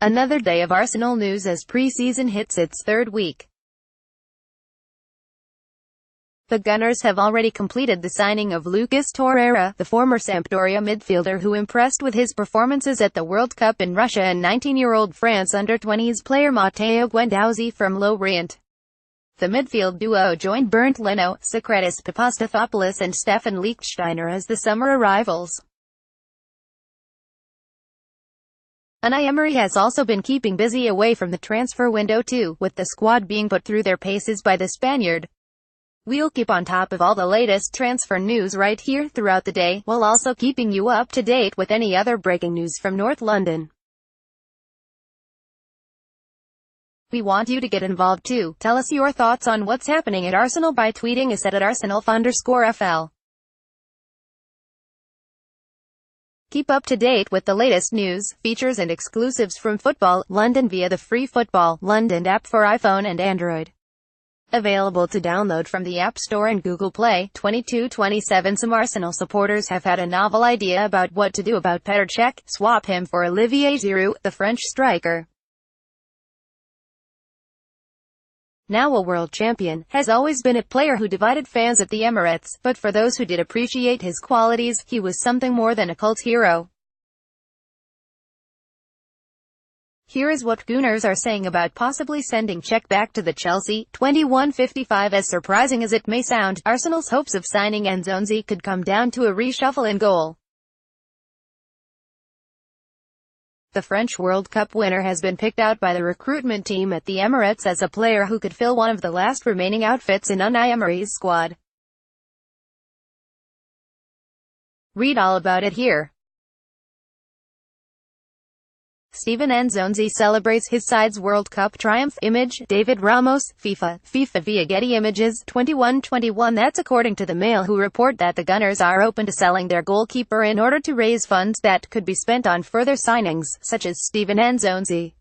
Another day of Arsenal news as pre-season hits its third week. The Gunners have already completed the signing of Lucas Torreira, the former Sampdoria midfielder who impressed with his performances at the World Cup in Russia, and 19-year-old France under-20s player Matteo Guendouzi from Lorient. The midfield duo joined Bernd Leno, Socrates Papastathopoulos and Stefan Lichtsteiner as the summer arrivals. Unai Emery has also been keeping busy away from the transfer window too, with the squad being put through their paces by the Spaniard. We'll keep on top of all the latest transfer news right here throughout the day, while also keeping you up to date with any other breaking news from North London. We want you to get involved too. Tell us your thoughts on what's happening at Arsenal by tweeting us at @Arsenal_FL. Keep up to date with the latest news, features and exclusives from Football London via the free Football London app for iPhone and Android. Available to download from the App Store and Google Play. 22-27 Some Arsenal supporters have had a novel idea about what to do about Petr Cech. Swap him for Olivier Giroud, the French striker. Now a world champion, has always been a player who divided fans at the Emirates, but for those who did appreciate his qualities, he was something more than a cult hero. Here is what Gunners are saying about possibly sending Cech back to the Chelsea. 21:55 As surprising as it may sound, Arsenal's hopes of signing Nzonzi could come down to a reshuffle in goal. The French World Cup winner has been picked out by the recruitment team at the Emirates as a player who could fill one of the last remaining outfits in Unai Emery's squad. Read all about it here. Steven Nzonzi celebrates his side's World Cup triumph. Image, David Ramos, FIFA via Getty Images. 21:21 That's according to the Mail, who report that the Gunners are open to selling their goalkeeper in order to raise funds that could be spent on further signings, such as Steven Nzonzi.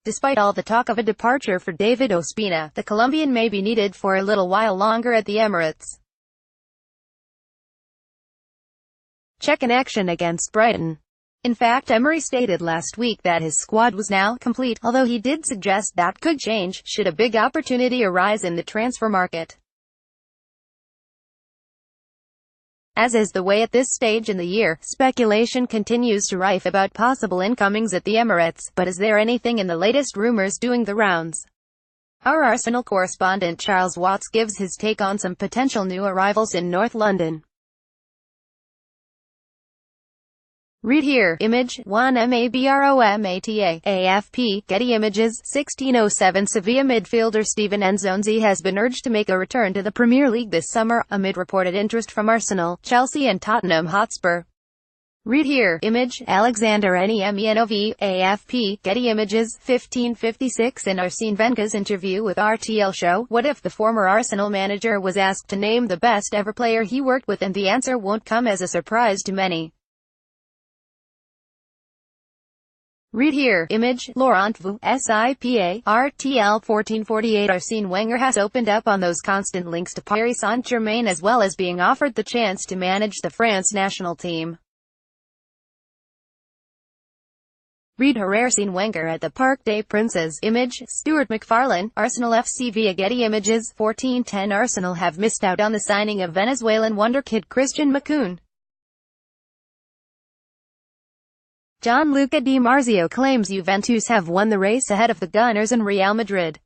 Despite all the talk of a departure for David Ospina, the Colombian may be needed for a little while longer at the Emirates. Cech in action against Brighton. In fact, Emery stated last week that his squad was now complete, although he did suggest that could change, should a big opportunity arise in the transfer market. As is the way at this stage in the year, speculation continues to rife about possible incomings at the Emirates, but is there anything in the latest rumors doing the rounds? Our Arsenal correspondent Charles Watts gives his take on some potential new arrivals in North London. Read here. Image, 1MABROMATA, AFP, Getty Images. 16:07 Sevilla midfielder Steven Nzonzi has been urged to make a return to the Premier League this summer, amid reported interest from Arsenal, Chelsea and Tottenham Hotspur. Read here. Image, Alexander Nemenov, AFP, Getty Images. 15:56 In Arsene Wenger's interview with RTL show, what if the former Arsenal manager was asked to name the best ever player he worked with, and the answer won't come as a surprise to many. Read here. Image, Laurent Vu, SIPA, RTL. 14:48 Arsene Wenger has opened up on those constant links to Paris Saint-Germain, as well as being offered the chance to manage the France national team. Read Arsene Wenger at the Parc des Princes. Image, Stuart McFarlane, Arsenal FC via Getty Images. 14:10 Arsenal have missed out on the signing of Venezuelan wonderkid Christian Makoun. Gianluca Di Marzio claims Juventus have won the race ahead of the Gunners and Real Madrid.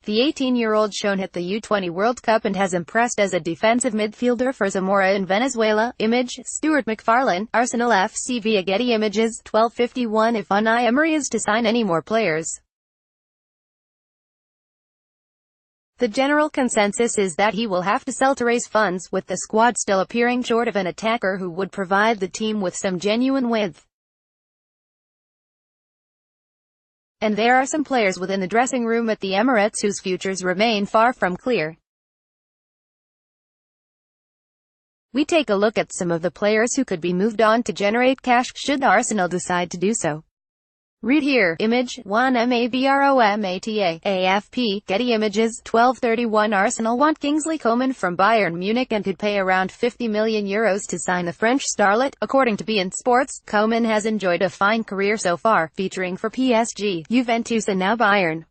The 18-year-old shone at the U20 World Cup and has impressed as a defensive midfielder for Zamora in Venezuela. Image, Stuart McFarlane, Arsenal FC via Getty Images. 12:51 If Unai Emery is to sign any more players, the general consensus is that he will have to sell to raise funds, with the squad still appearing short of an attacker who would provide the team with some genuine width. And there are some players within the dressing room at the Emirates whose futures remain far from clear. We take a look at some of the players who could be moved on to generate cash, should Arsenal decide to do so. Read here. Image 1 Mabromata. AFP. Getty Images. 12:31 Arsenal want Kingsley Coman from Bayern Munich and could pay around €50 million to sign the French starlet. According to beIN Sports, Coman has enjoyed a fine career so far, featuring for PSG, Juventus and now Bayern.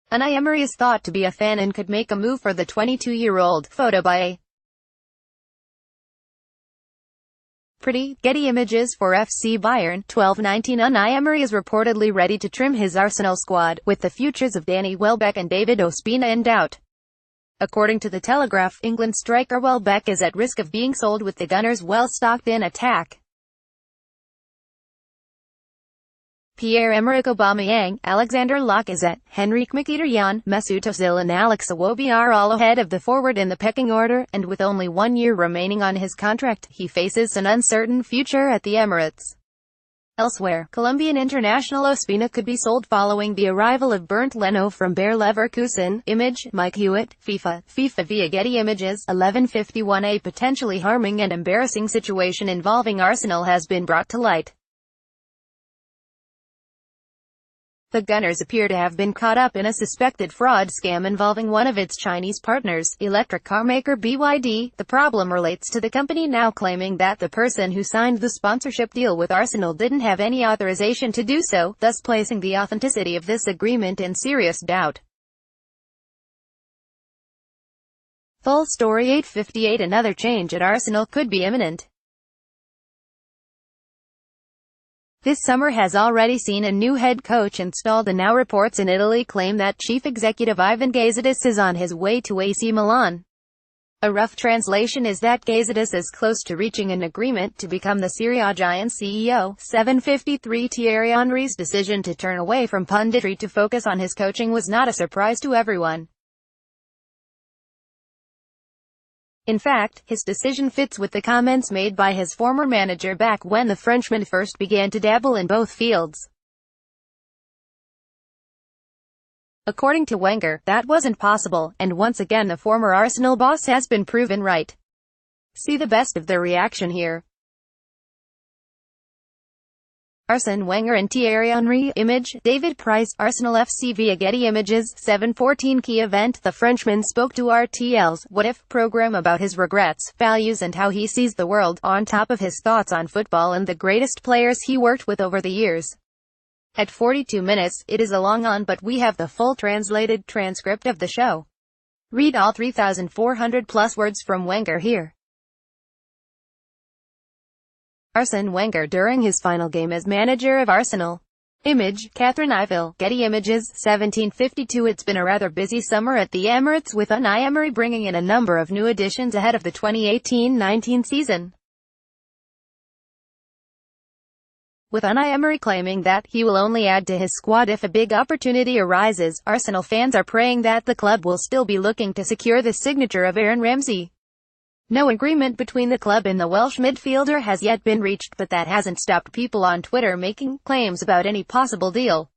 Unai Emery is thought to be a fan and could make a move for the 22-year-old. Photo by A. Pretty. Getty Images for FC Bayern. 12:19 Unai Emery is reportedly ready to trim his Arsenal squad, with the futures of Danny Welbeck and David Ospina in doubt. According to The Telegraph, England striker Welbeck is at risk of being sold with the Gunners well stocked in attack. Pierre-Emerick Aubameyang, Alexander Lacazette, Henrikh Mkhitaryan, Mesut Ozil and Alex Iwobi are all ahead of the forward in the pecking order, and with only 1 year remaining on his contract, he faces an uncertain future at the Emirates. Elsewhere, Colombian international Ospina could be sold following the arrival of Bernd Leno from Bayer Leverkusen. Image, Mike Hewitt, FIFA via Getty Images. 11:51 A potentially harming and embarrassing situation involving Arsenal has been brought to light. The Gunners appear to have been caught up in a suspected fraud scam involving one of its Chinese partners, electric car maker BYD. The problem relates to the company now claiming that the person who signed the sponsorship deal with Arsenal didn't have any authorization to do so, thus placing the authenticity of this agreement in serious doubt. Full story 8:58 Another change at Arsenal could be imminent. This summer has already seen a new head coach installed, and now reports in Italy claim that chief executive Ivan Gazidis is on his way to AC Milan. A rough translation is that Gazidis is close to reaching an agreement to become the Serie A Giants CEO. 7:53 Thierry Henry's decision to turn away from punditry to focus on his coaching was not a surprise to everyone. In fact, his decision fits with the comments made by his former manager back when the Frenchman first began to dabble in both fields. According to Wenger, that wasn't possible, and once again the former Arsenal boss has been proven right. See the best of the reaction here. Arsene Wenger and Thierry Henry. Image, David Price, Arsenal FC via Getty Images. 7:14 Key event. The Frenchman spoke to RTL's What If program about his regrets, values and how he sees the world, on top of his thoughts on football and the greatest players he worked with over the years. At 42 minutes, it is a long on, but we have the full translated transcript of the show. Read all 3,400 plus words from Wenger here. Arsene Wenger during his final game as manager of Arsenal. Image, Catherine Iville, Getty Images. 17:52 It's been a rather busy summer at the Emirates, with Unai Emery bringing in a number of new additions ahead of the 2018-19 season. With Unai Emery claiming that he will only add to his squad if a big opportunity arises, Arsenal fans are praying that the club will still be looking to secure the signature of Aaron Ramsey. No agreement between the club and the Welsh midfielder has yet been reached, but that hasn't stopped people on Twitter making claims about any possible deal.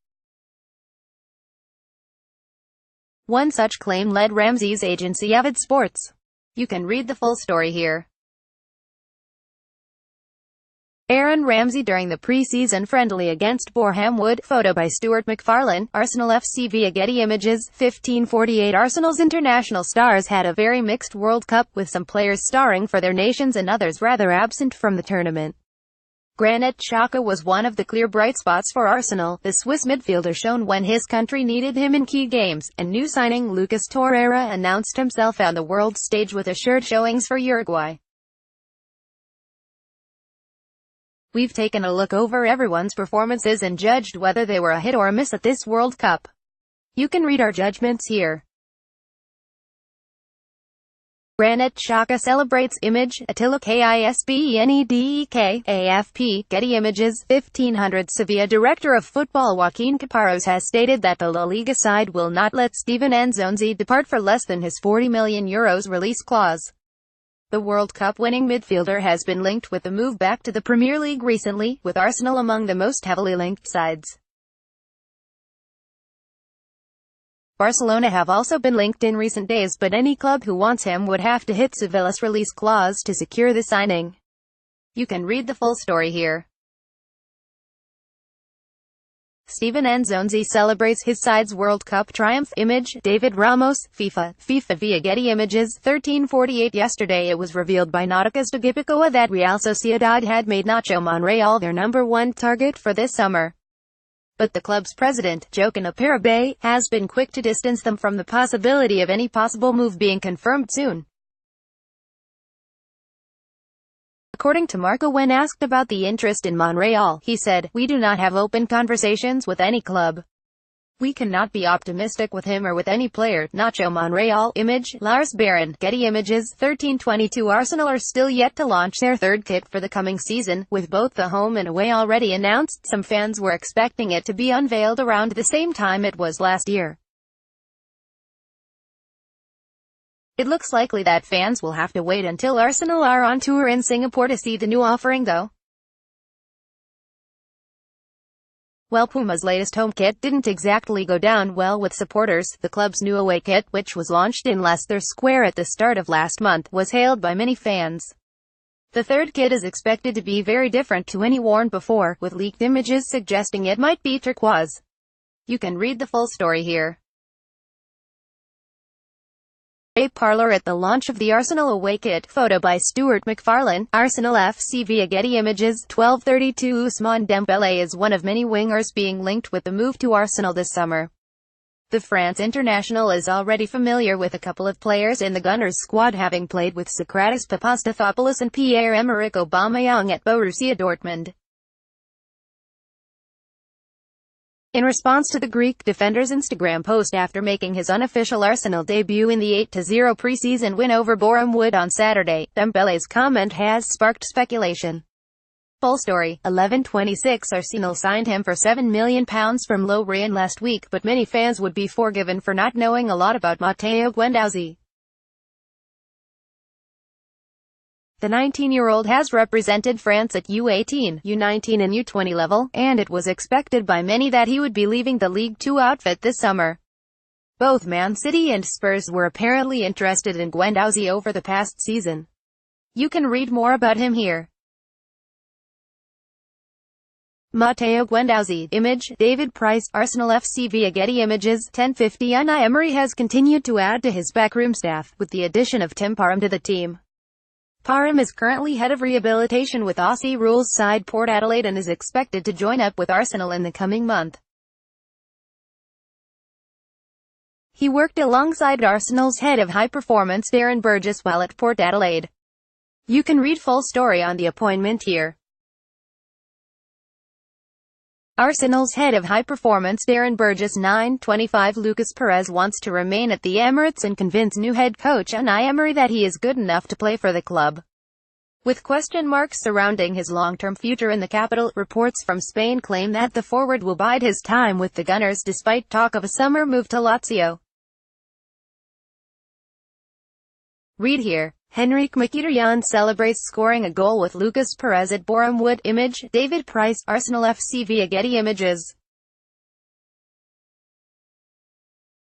One such claim led Ramsey's agency Avid Sports. You can read the full story here. Aaron Ramsey during the pre-season friendly against Boreham Wood. Photo by Stuart McFarlane, Arsenal FC via Getty Images. 15:48 Arsenal's international stars had a very mixed World Cup, with some players starring for their nations and others rather absent from the tournament. Granit Xhaka was one of the clear bright spots for Arsenal. The Swiss midfielder shone when his country needed him in key games, and new signing Lucas Torreira announced himself on the world stage with assured showings for Uruguay. We've taken a look over everyone's performances and judged whether they were a hit or a miss at this World Cup. You can read our judgments here. Granit Xhaka celebrates. Image, Attila Kisbenedek, AFP, Getty Images. 1500 Sevilla director of football Joaquin Caparros has stated that the La Liga side will not let Steven Nzonzi depart for less than his €40 million release clause. The World Cup winning midfielder has been linked with the move back to the Premier League recently, with Arsenal among the most heavily linked sides. Barcelona have also been linked in recent days, but any club who wants him would have to hit Sevilla's release clause to secure the signing. You can read the full story here. Steven Nzonzi celebrates his side's World Cup triumph. Image, David Ramos, FIFA via Getty Images. 13:48 Yesterday it was revealed by Nauticas de Gipicoa that Real Sociedad had made Nacho Monreal their number one target for this summer. But the club's president, Joaquin Aperibay, has been quick to distance them from the possibility of any possible move being confirmed soon. According to Marca, when asked about the interest in Monreal, he said, "We do not have open conversations with any club. We cannot be optimistic with him or with any player." Nacho Monreal. Image, Lars Baron, Getty Images. 13:22 Arsenal are still yet to launch their third kit for the coming season, with both the home and away already announced. Some fans were expecting it to be unveiled around the same time it was last year. It looks likely that fans will have to wait until Arsenal are on tour in Singapore to see the new offering though. Well, Puma's latest home kit didn't exactly go down well with supporters. The club's new away kit, which was launched in Leicester Square at the start of last month, was hailed by many fans. The third kit is expected to be very different to any worn before, with leaked images suggesting it might be turquoise. You can read the full story here. A parlour at the launch of the Arsenal away kit. Photo by Stuart McFarlane. Arsenal FC via Getty Images. 12:32 Ousmane Dembélé is one of many wingers being linked with the move to Arsenal this summer. The France international is already familiar with a couple of players in the Gunners squad, having played with Socrates Papastathopoulos and Pierre-Emerick Aubameyang at Borussia Dortmund. In response to the Greek defender's Instagram post after making his unofficial Arsenal debut in the 8-0 pre-season win over Boreham Wood on Saturday, Dembele's comment has sparked speculation. Full story. 11:26 Arsenal signed him for £7 million from Lorient last week, but many fans would be forgiven for not knowing a lot about Matteo Guendouzi. The 19-year-old has represented France at U18, U19 and U20 level, and it was expected by many that he would be leaving the League Two outfit this summer. Both Man City and Spurs were apparently interested in Guendouzi over the past season. You can read more about him here. Matteo Guendouzi. Image, David Price. Arsenal FC via Getty Images. 10:50 Unai Emery has continued to add to his backroom staff, with the addition of Tim Parham to the team. Parham is currently head of rehabilitation with Aussie rules side Port Adelaide and is expected to join up with Arsenal in the coming month. He worked alongside Arsenal's head of high performance Darren Burgess while at Port Adelaide. You can read full story on the appointment here. Arsenal's head of high performance Darren Burgess. 9:25 Lucas Perez wants to remain at the Emirates and convince new head coach Unai Emery that he is good enough to play for the club. With question marks surrounding his long-term future in the capital, reports from Spain claim that the forward will bide his time with the Gunners despite talk of a summer move to Lazio. Read here. Henrikh Mkhitaryan celebrates scoring a goal with Lucas Perez at Boreham Wood. Image, David Price. Arsenal FC via Getty Images.